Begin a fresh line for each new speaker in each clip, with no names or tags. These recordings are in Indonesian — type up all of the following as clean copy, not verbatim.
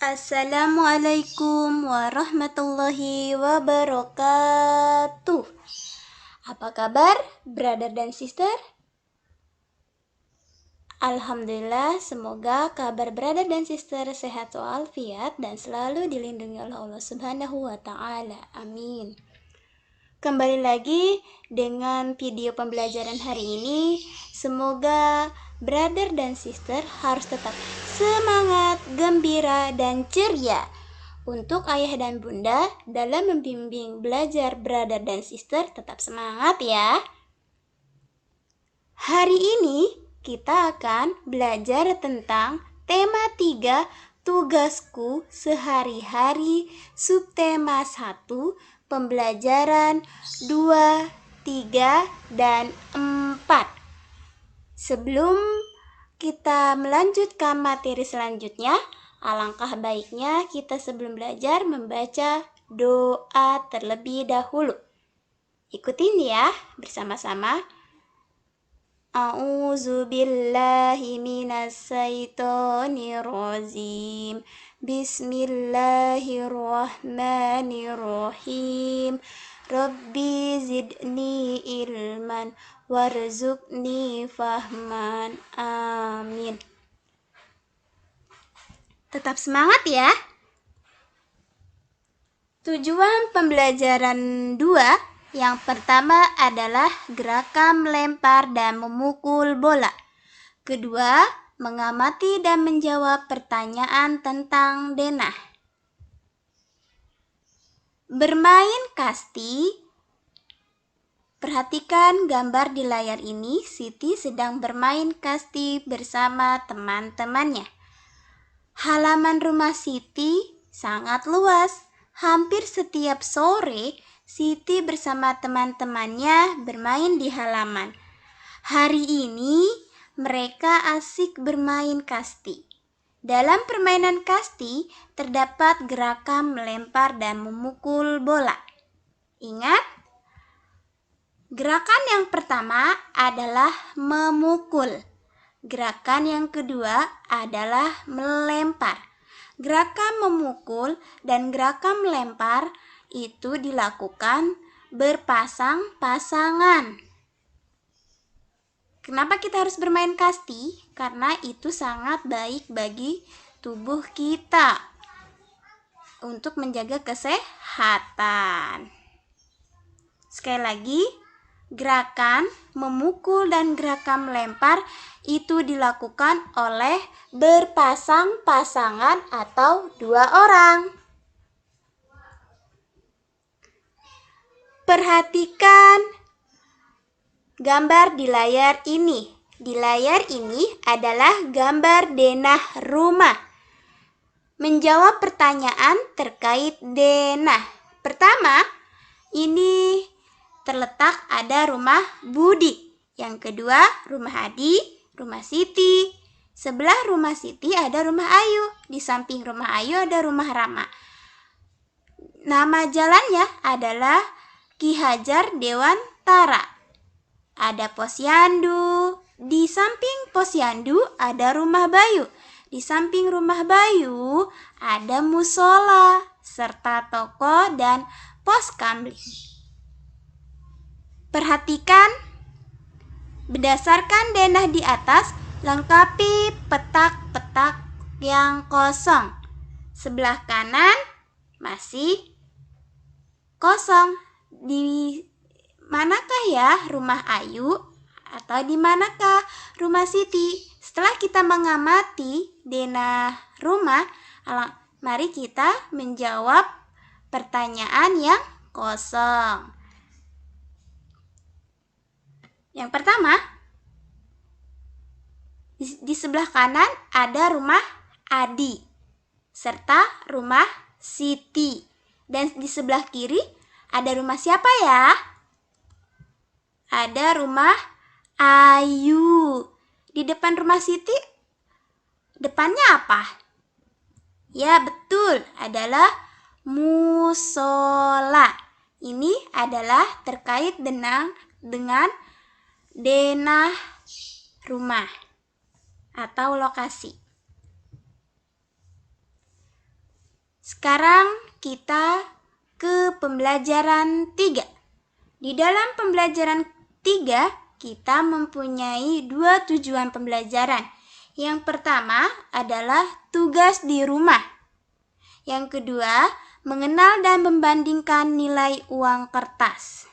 Assalamualaikum warahmatullahi wabarakatuh. Apa kabar, brother dan sister? Alhamdulillah, semoga kabar brother dan sister sehat walafiat dan selalu dilindungi oleh Allah Subhanahu wa Ta'ala. Amin. Kembali lagi dengan video pembelajaran hari ini. Semoga brother dan sister harus tetap semangat, gembira, dan ceria. Untuk ayah dan bunda dalam membimbing belajar brother dan sister, tetap semangat ya. Hari ini kita akan belajar tentang tema 3, tugasku sehari-hari, subtema 1, pembelajaran 2, 3, dan 4. Sebelum kita melanjutkan materi selanjutnya, alangkah baiknya kita sebelum belajar membaca doa terlebih dahulu. Ikutin ya bersama-sama. A'udzu billahi minas syaitonir rajim. Bismillahirrahmanirrahim. Rabbi zidni ilman warzuqni fahman. Amin. Tetap semangat ya. Tujuan pembelajaran 2 yang pertama adalah gerakan melempar dan memukul bola. Kedua, mengamati dan menjawab pertanyaan tentang denah. Bermain kasti. Perhatikan gambar di layar ini. Siti sedang bermain kasti bersama teman-temannya. Halaman rumah Siti sangat luas. Hampir setiap sore, Siti bersama teman-temannya bermain di halaman. Hari ini, mereka asik bermain kasti. Dalam permainan kasti, terdapat gerakan melempar dan memukul bola. Ingat, gerakan yang pertama adalah memukul. Gerakan yang kedua adalah melempar. Gerakan memukul dan gerakan melempar itu dilakukan berpasang-pasangan. Kenapa kita harus bermain kasti? Karena itu sangat baik bagi tubuh kita untuk menjaga kesehatan. Sekali lagi, gerakan memukul dan gerakan melempar itu dilakukan oleh berpasang-pasangan atau 2 orang. Perhatikan gambar di layar ini. Di layar ini adalah gambar denah rumah. Menjawab pertanyaan terkait denah. Pertama, ini terletak ada rumah Budi. Yang kedua, rumah Adi, rumah Siti. Sebelah rumah Siti ada rumah Ayu. Di samping rumah Ayu ada rumah Rama. Nama jalannya adalah Ki Hajar Dewantara. Ada Posyandu. Di samping Posyandu ada rumah Bayu. Di samping rumah Bayu ada musola serta toko dan pos kamling. Perhatikan, berdasarkan denah di atas, lengkapi petak-petak yang kosong. Sebelah kanan masih kosong. Di manakah ya rumah Ayu atau di manakah rumah Siti? Setelah kita mengamati denah rumah, mari kita menjawab pertanyaan yang kosong. Yang pertama, di sebelah kanan ada rumah Adi serta rumah Siti. Dan di sebelah kiri ada rumah siapa ya? Ada rumah Ayu. Di depan rumah Siti, depannya apa? Ya, betul, adalah musola. Ini adalah terkait dengan denah rumah atau lokasi. Sekarang kita ke pembelajaran 3. Di dalam pembelajaran 3, kita mempunyai 2 tujuan pembelajaran. Yang pertama adalah tugas di rumah. Yang kedua, mengenal dan membandingkan nilai uang kertas.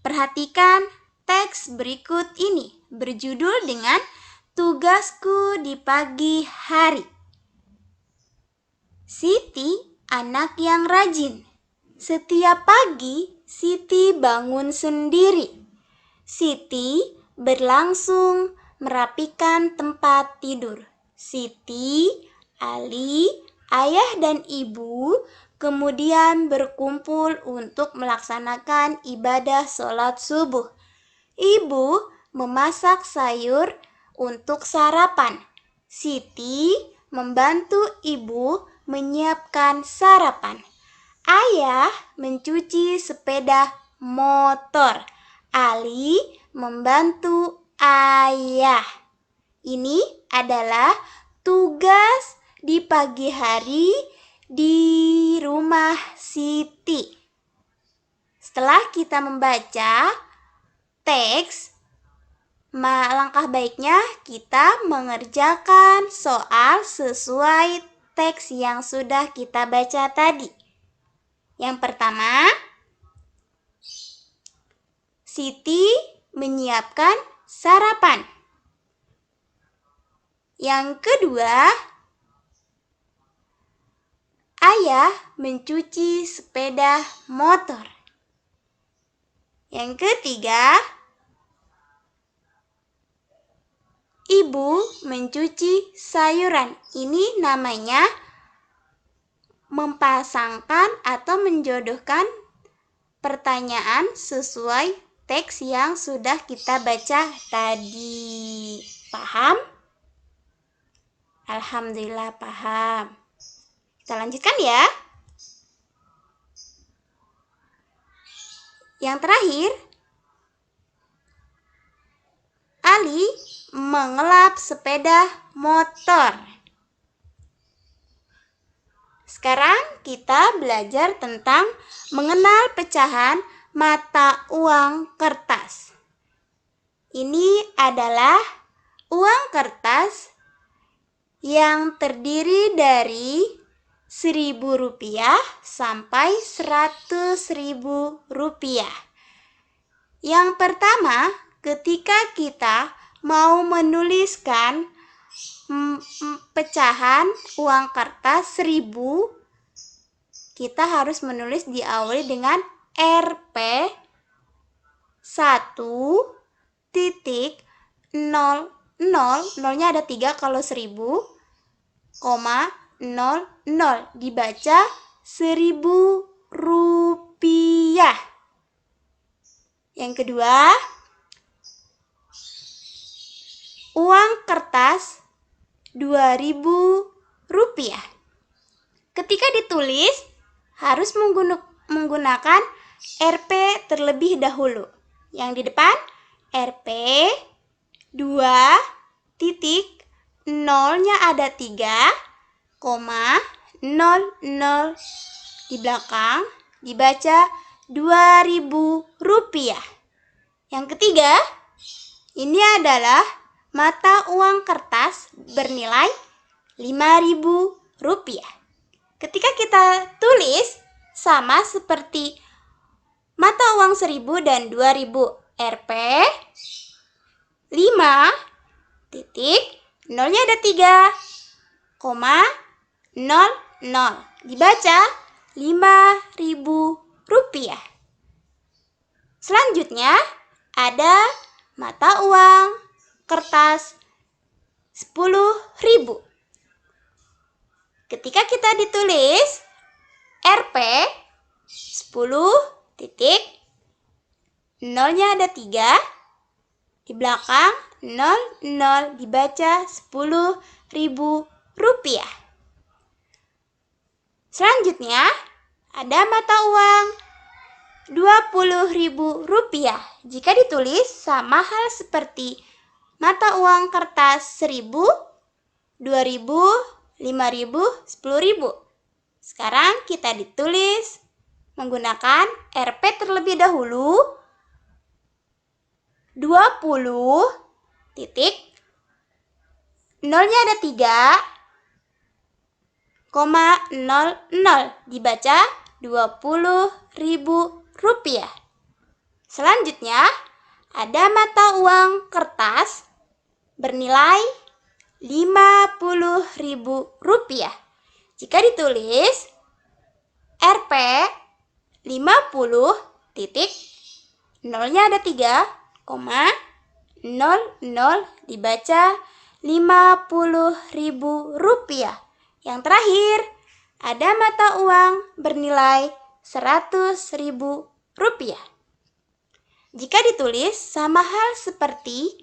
Perhatikan teks berikut ini berjudul dengan tugasku di pagi hari. Siti anak yang rajin. Setiap pagi Siti bangun sendiri. Siti berlangsung merapikan tempat tidur. Siti, Ali, ayah dan ibu kemudian berkumpul untuk melaksanakan ibadah sholat subuh. Ibu memasak sayur untuk sarapan. Siti membantu ibu menyiapkan sarapan. Ayah mencuci sepeda motor. Ali membantu ayah. Ini adalah tugas di pagi hari di rumah Siti. Setelah kita membaca teks, langkah baiknya kita mengerjakan soal sesuai teks yang sudah kita baca tadi. Yang pertama, Siti menyiapkan sarapan. Yang kedua, ayah mencuci sepeda motor. Yang ketiga, ibu mencuci sayuran. Ini namanya mempasangkan atau menjodohkan pertanyaan sesuai teks yang sudah kita baca tadi. Paham? Alhamdulillah paham. Kita lanjutkan ya. Yang terakhir, Ali mengelap sepeda motor. Sekarang kita belajar tentang mengenal pecahan mata uang kertas. Ini adalah uang kertas yang terdiri dari Rp1.000 sampai Rp100.000. Yang pertama, ketika kita mau menuliskan pecahan uang kertas 1.000, kita harus menulis diawali dengan Rp 1.00, nolnya ada 3 kalau 1.000, 00, dibaca Rp1.000. Yang kedua, uang kertas Rp2.000. Ketika ditulis, harus menggunakan Rp terlebih dahulu. Yang di depan, Rp 2, nolnya ada 3,00. Di belakang dibaca Rp2.000. Yang ketiga, ini adalah mata uang kertas bernilai Rp5.000. Ketika kita tulis sama seperti mata uang 1.000 dan 2.000, Rp 5, nolnya ada 3,00. Dibaca Rp5.000. Selanjutnya ada mata uang kertas Rp10.000. Ketika kita ditulis Rp 10, nolnya ada 3, di belakang 00, dibaca Rp10.000. Selanjutnya ada mata uang Rp20.000. Jika ditulis sama hal seperti mata uang kertas 1.000, 2.000, 5.000, 10.000. Sekarang kita ditulis menggunakan Rp terlebih dahulu. 20 titik, nolnya ada 3,00, dibaca 20.000 rupiah. Selanjutnya ada mata uang kertas bernilai 50.000 rupiah. Jika ditulis Rp 50 titik, nolnya ada 3,00, dibaca 50.000 rupiah. Yang terakhir ada mata uang bernilai 100.000 rupiah. Jika ditulis sama hal seperti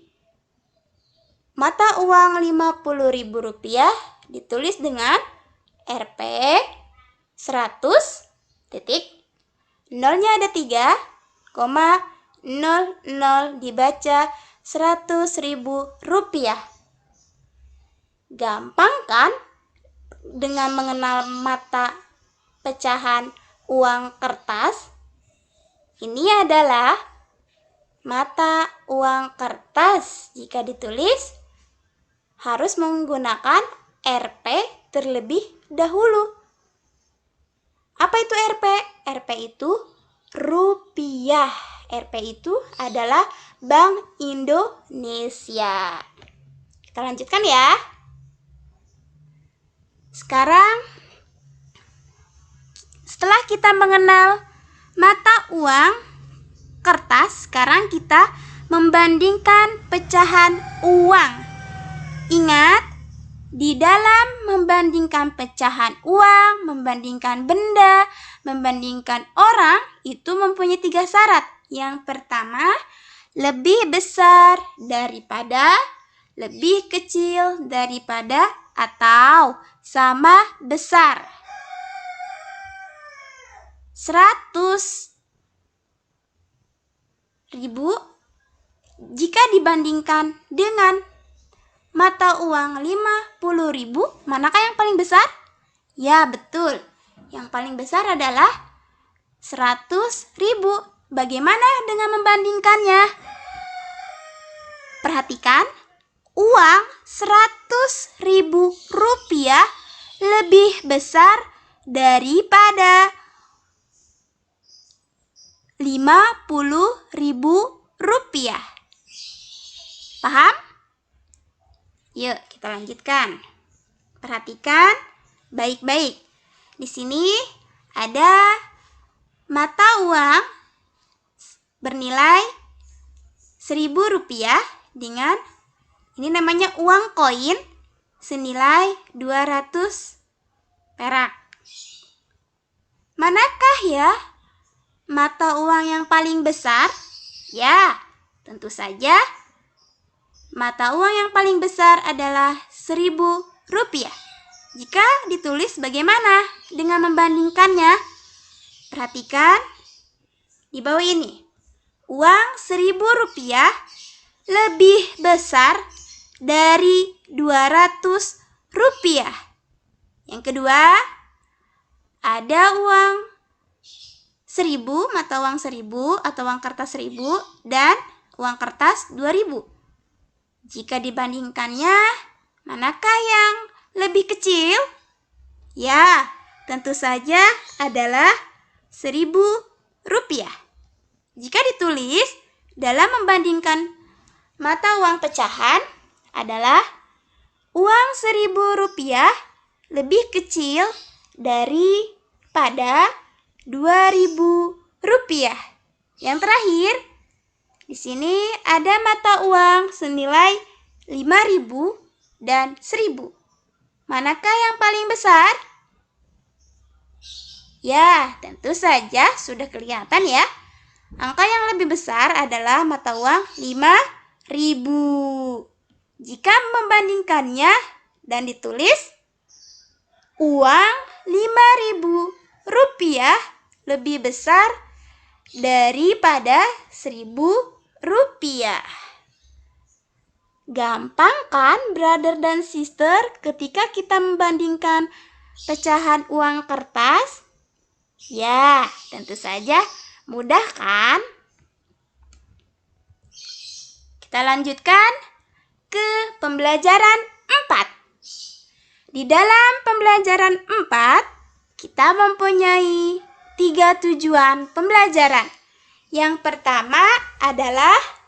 mata uang 50.000 rupiah, ditulis dengan Rp 100 titik, nolnya ada 3,00, dibaca 100.000 rupiah. Gampang kan dengan mengenal mata pecahan uang kertas? Ini adalah mata uang kertas. Jika ditulis harus menggunakan Rp terlebih dahulu. Apa itu Rp? Rp itu rupiah. Rp itu adalah Bank Indonesia. Kita lanjutkan ya. Sekarang, setelah kita mengenal mata uang kertas, sekarang kita membandingkan pecahan uang. Ingat, di dalam membandingkan pecahan uang, membandingkan benda, membandingkan orang, itu mempunyai 3 syarat. Yang pertama, lebih besar daripada, lebih kecil daripada, atau sama besar. 100.000 jika dibandingkan dengan mata uang 50.000, manakah yang paling besar? Ya, betul. Yang paling besar adalah 100.000. Bagaimana dengan membandingkannya? Perhatikan, uang 100.000 rupiah lebih besar daripada 50.000 rupiah. Paham? Yuk, kita lanjutkan. Perhatikan baik-baik. Di sini ada mata uang bernilai 1.000 rupiah dengan, ini namanya uang koin senilai 200 perak. Manakah ya mata uang yang paling besar? Ya, tentu saja mata uang yang paling besar adalah 1.000 rupiah. Jika ditulis bagaimana dengan membandingkannya? Perhatikan di bawah ini. Uang 1.000 rupiah lebih besar dari 200 rupiah. Yang kedua, ada uang 1.000, mata uang 1.000 atau uang kertas 1.000 dan uang kertas 2.000. Jika dibandingkannya, manakah yang lebih kecil? Ya, tentu saja adalah 1.000 rupiah. Jika ditulis dalam membandingkan mata uang pecahan adalah uang 1.000 rupiah lebih kecil daripada 2.000 rupiah. Yang terakhir, di sini ada mata uang senilai 5.000 dan 1.000. Manakah yang paling besar? Ya, tentu saja sudah kelihatan ya. Angka yang lebih besar adalah mata uang 5.000. Jika membandingkannya dan ditulis, uang 5.000 rupiah lebih besar daripada 1.000 rupiah. Gampang kan, brother dan sister, ketika kita membandingkan pecahan uang kertas? Ya, tentu saja mudah kan? Kita lanjutkan ke pembelajaran 4. Di dalam pembelajaran 4, kita mempunyai 3 tujuan pembelajaran. Yang pertama adalah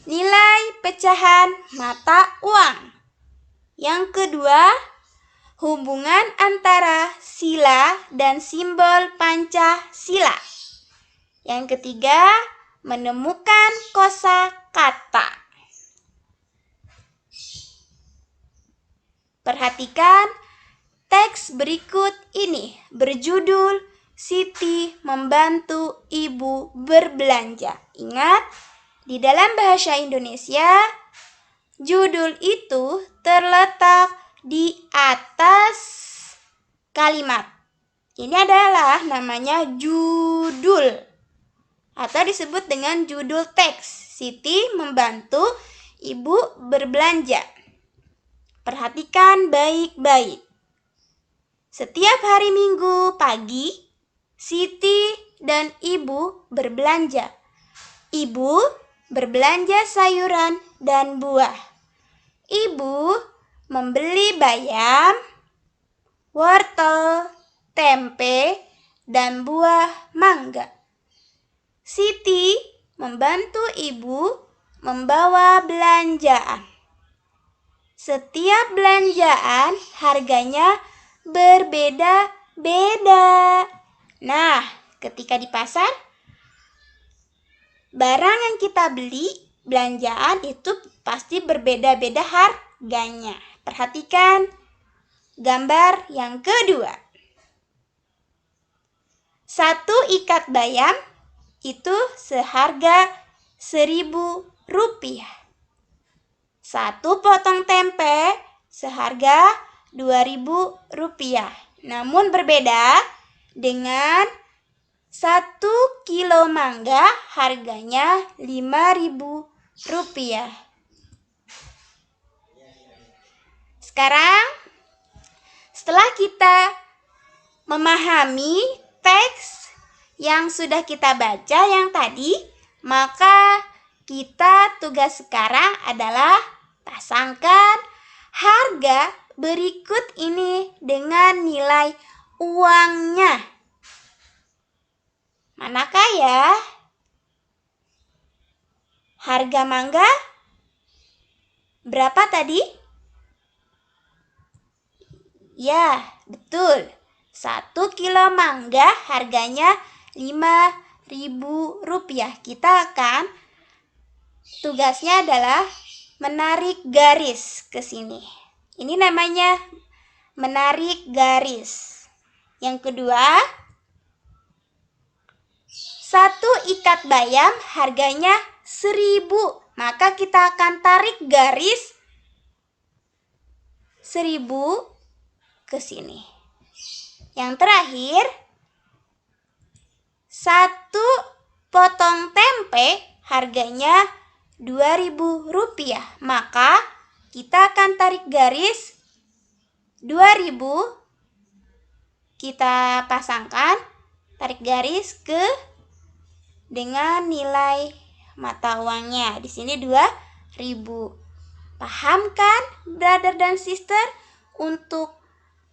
nilai pecahan mata uang. Yang kedua, hubungan antara sila dan simbol Pancasila. Yang ketiga, menemukan kosakata. Perhatikan teks berikut ini berjudul Siti Membantu Ibu Berbelanja. Ingat, di dalam bahasa Indonesia, judul itu terletak di atas kalimat. Ini adalah namanya judul atau disebut dengan judul teks. Siti membantu ibu berbelanja. Perhatikan baik-baik. Setiap hari Minggu pagi, Siti dan ibu berbelanja. Ibu berbelanja sayuran dan buah. Ibu membeli bayam, wortel, tempe, dan buah mangga. Siti membantu ibu membawa belanjaan. Setiap belanjaan harganya berbeda-beda. Nah, ketika di pasar, barang yang kita beli, belanjaan itu pasti berbeda-beda harganya. Perhatikan gambar yang kedua. 1 ikat bayam itu seharga Rp1.000. 1 potong tempe seharga Rp2.000. Namun berbeda dengan 1 kilo mangga harganya Rp5.000. Sekarang, setelah kita memahami teks yang sudah kita baca yang tadi, maka kita tugas sekarang adalah pasangkan harga berikut ini dengan nilai uangnya. Manakah ya? Harga mangga berapa tadi? Ya, betul. 1 kilo mangga harganya Rp5.000. Kita akan tugasnya adalah menarik garis ke sini. Ini namanya menarik garis. Yang kedua, 1 ikat bayam harganya Rp1.000. Maka kita akan tarik garis Rp1.000 ke sini. Yang terakhir, 1 potong tempe harganya Rp2.000. Maka kita akan tarik garis Rp2.000. Kita pasangkan, tarik garis ke dengan nilai mata uangnya. Di sini Rp2.000. Paham kan, brother dan sister, untuk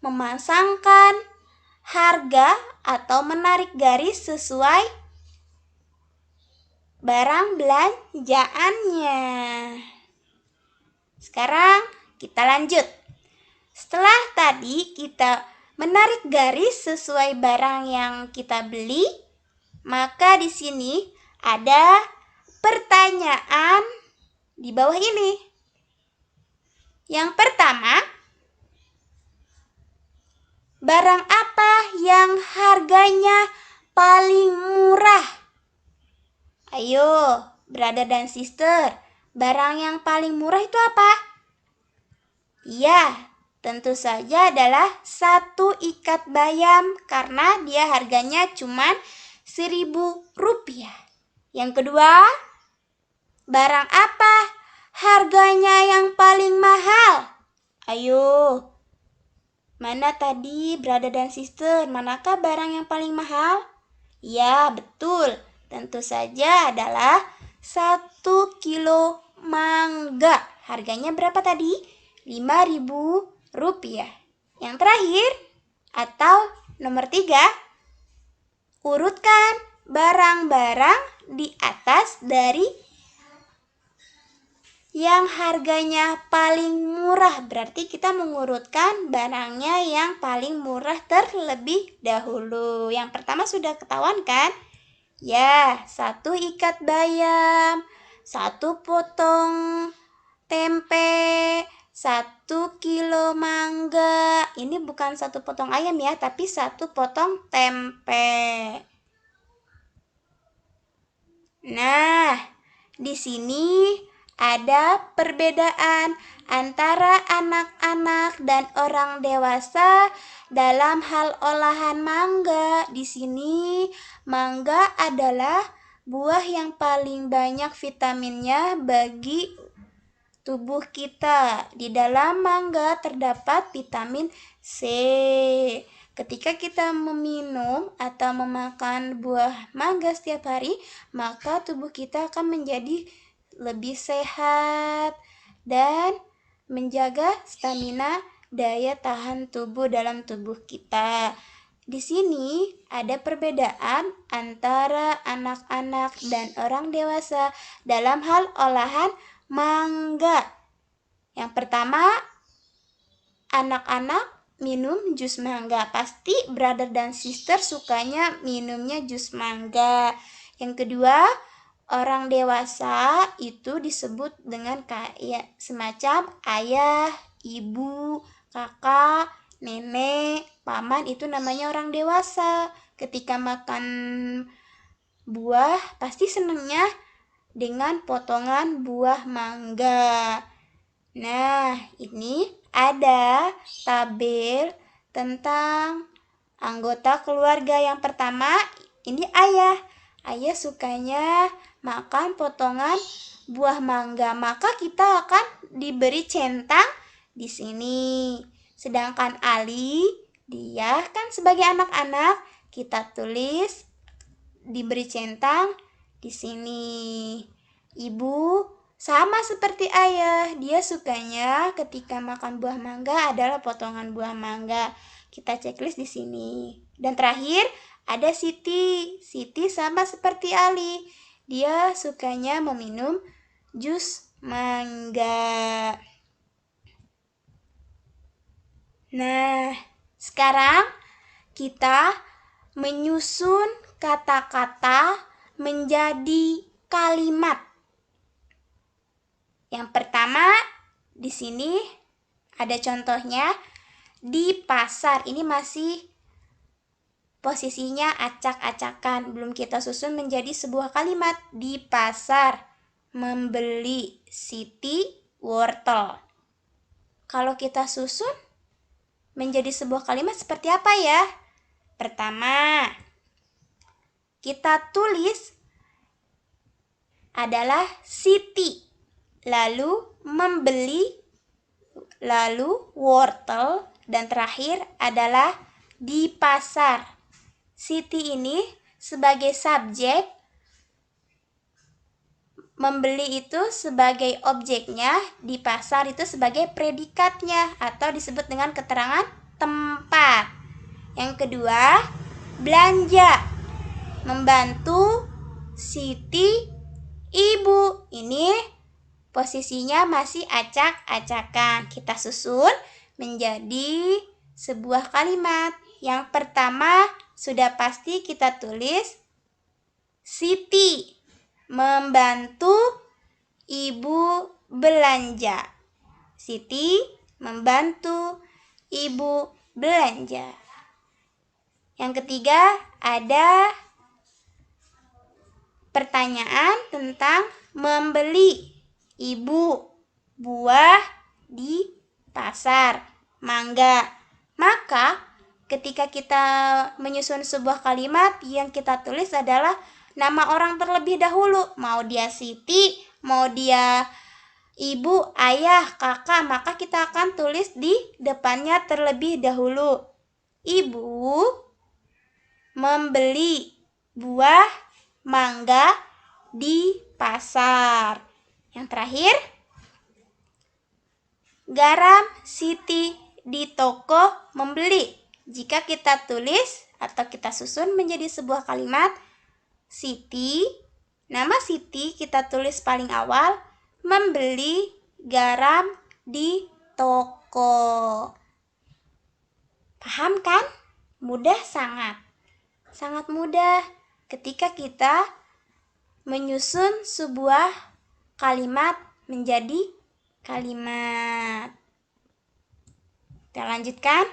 memasangkan harga atau menarik garis sesuai barang belanjaannya. Sekarang kita lanjut. Setelah tadi kita menarik garis sesuai barang yang kita beli, maka di sini ada pertanyaan di bawah ini. Yang pertama, barang apa yang harganya paling murah? Ayo, brother dan sister, barang yang paling murah itu apa? Ya, tentu saja adalah 1 ikat bayam karena dia harganya cuma Rp1.000. Yang kedua, barang apa harganya yang paling mahal? Ayo, mana tadi brother dan sister? Manakah barang yang paling mahal? Ya, betul. Tentu saja adalah 1 kilo mangga. Harganya berapa tadi? 5.000 rupiah. Yang terakhir, atau nomor 3, urutkan barang-barang di atas dari yang harganya paling murah. Berarti kita mengurutkan barangnya yang paling murah terlebih dahulu. Yang pertama sudah ketahuan kan? Ya, 1 ikat bayam, 1 potong tempe, 1 kilo mangga. Ini bukan 1 potong ayam ya, tapi 1 potong tempe. Nah, di sini ada perbedaan antara anak-anak dan orang dewasa dalam hal olahan mangga. Di sini mangga adalah buah yang paling banyak vitaminnya bagi tubuh kita. Di dalam mangga terdapat vitamin C. Ketika kita meminum atau memakan buah mangga setiap hari, maka tubuh kita akan menjadi lebih sehat dan menjaga stamina daya tahan tubuh dalam tubuh kita. Di sini ada perbedaan antara anak-anak dan orang dewasa dalam hal olahan mangga. Yang pertama, anak-anak minum jus mangga. Pasti brother dan sister sukanya minumnya jus mangga. Yang kedua, orang dewasa itu disebut dengan kayak semacam ayah, ibu, kakak, nenek, paman, itu namanya orang dewasa. Ketika makan buah pasti senangnya dengan potongan buah mangga. Nah, ini ada tabel tentang anggota keluarga. Yang pertama, ini ayah. Ayah sukanya makan potongan buah mangga, maka kita akan diberi centang di sini. Sedangkan Ali, dia kan sebagai anak-anak, kita tulis diberi centang di sini. Ibu sama seperti ayah, dia sukanya ketika makan buah mangga adalah potongan buah mangga. Kita checklist di sini. Dan terakhir ada Siti. Siti sama seperti Ali, dia sukanya meminum jus mangga. Nah, sekarang kita menyusun kata-kata menjadi kalimat. Yang pertama, di sini ada contohnya. Di pasar, ini masih posisinya acak-acakan, belum kita susun menjadi sebuah kalimat. Di pasar membeli Siti wortel. Kalau kita susun menjadi sebuah kalimat seperti apa ya? Pertama, kita tulis adalah Siti, lalu membeli, lalu wortel, dan terakhir adalah di pasar. Siti ini sebagai subjek, membeli itu sebagai objeknya, di pasar itu sebagai predikatnya atau disebut dengan keterangan tempat. Yang kedua, belanja, membantu Siti ibu. Ini posisinya masih acak-acakan. Kita susun menjadi sebuah kalimat. Yang pertama sudah pasti kita tulis Siti membantu ibu belanja. Siti membantu ibu belanja. Yang ketiga ada pertanyaan tentang membeli. Ibu buah di pasar mangga. Maka ketika kita menyusun sebuah kalimat, yang kita tulis adalah nama orang terlebih dahulu. Mau dia Siti, mau dia ibu, ayah, kakak, maka kita akan tulis di depannya terlebih dahulu. Ibu membeli buah mangga di pasar. Yang terakhir, garam Siti di toko membeli. Jika kita tulis atau kita susun menjadi sebuah kalimat, Siti, nama Siti kita tulis paling awal, membeli garam di toko. Paham kan? Mudah sangat. Sangat mudah ketika kita menyusun sebuah kalimat menjadi kalimat. Kita lanjutkan.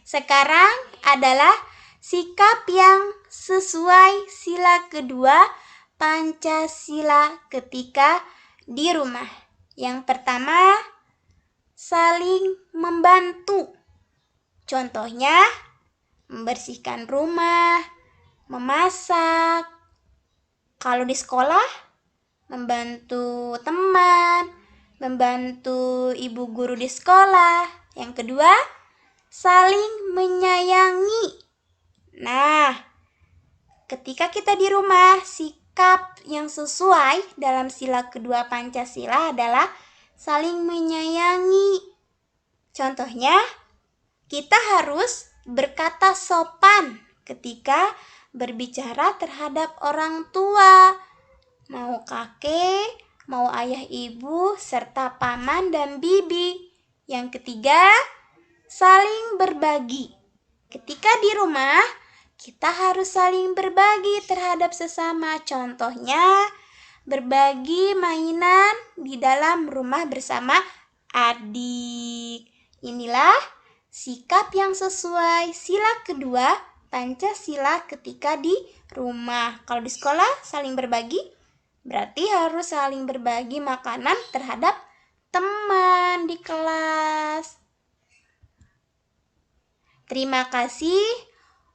Sekarang adalah sikap yang sesuai sila kedua Pancasila ketika di rumah. Yang pertama, saling membantu. Contohnya, membersihkan rumah, memasak. Kalau di sekolah, membantu teman, membantu ibu guru di sekolah. Yang kedua, saling menyayangi. Nah, ketika kita di rumah, sikap yang sesuai dalam sila kedua Pancasila adalah saling menyayangi. Contohnya, kita harus berkata sopan ketika berbicara terhadap orang tua, mau kakek, mau ayah ibu, serta paman dan bibi. Yang ketiga, saling berbagi. Ketika di rumah, kita harus saling berbagi terhadap sesama. Contohnya, berbagi mainan di dalam rumah bersama adik. Inilah sikap yang sesuai sila kedua Pancasila ketika di rumah. Kalau di sekolah saling berbagi, berarti harus saling berbagi makanan terhadap teman di kelas. Terima kasih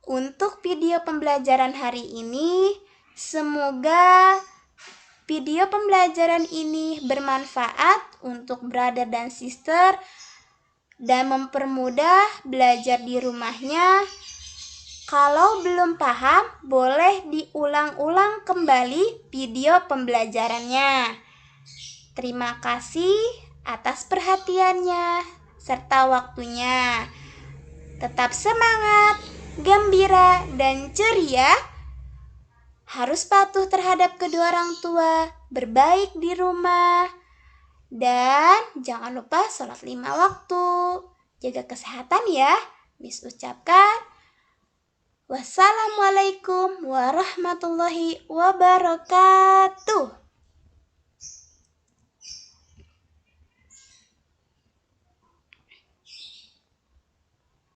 untuk video pembelajaran hari ini. Semoga video pembelajaran ini bermanfaat untuk brother dan sister dan mempermudah belajar di rumahnya. Kalau belum paham, boleh diulang-ulang kembali video pembelajarannya. Terima kasih atas perhatiannya serta waktunya. Tetap semangat, gembira, dan ceria. Harus patuh terhadap kedua orang tua, berbaik di rumah, dan jangan lupa sholat 5 waktu. Jaga kesehatan ya. Miss ucapkan wassalamualaikum warahmatullahi wabarakatuh.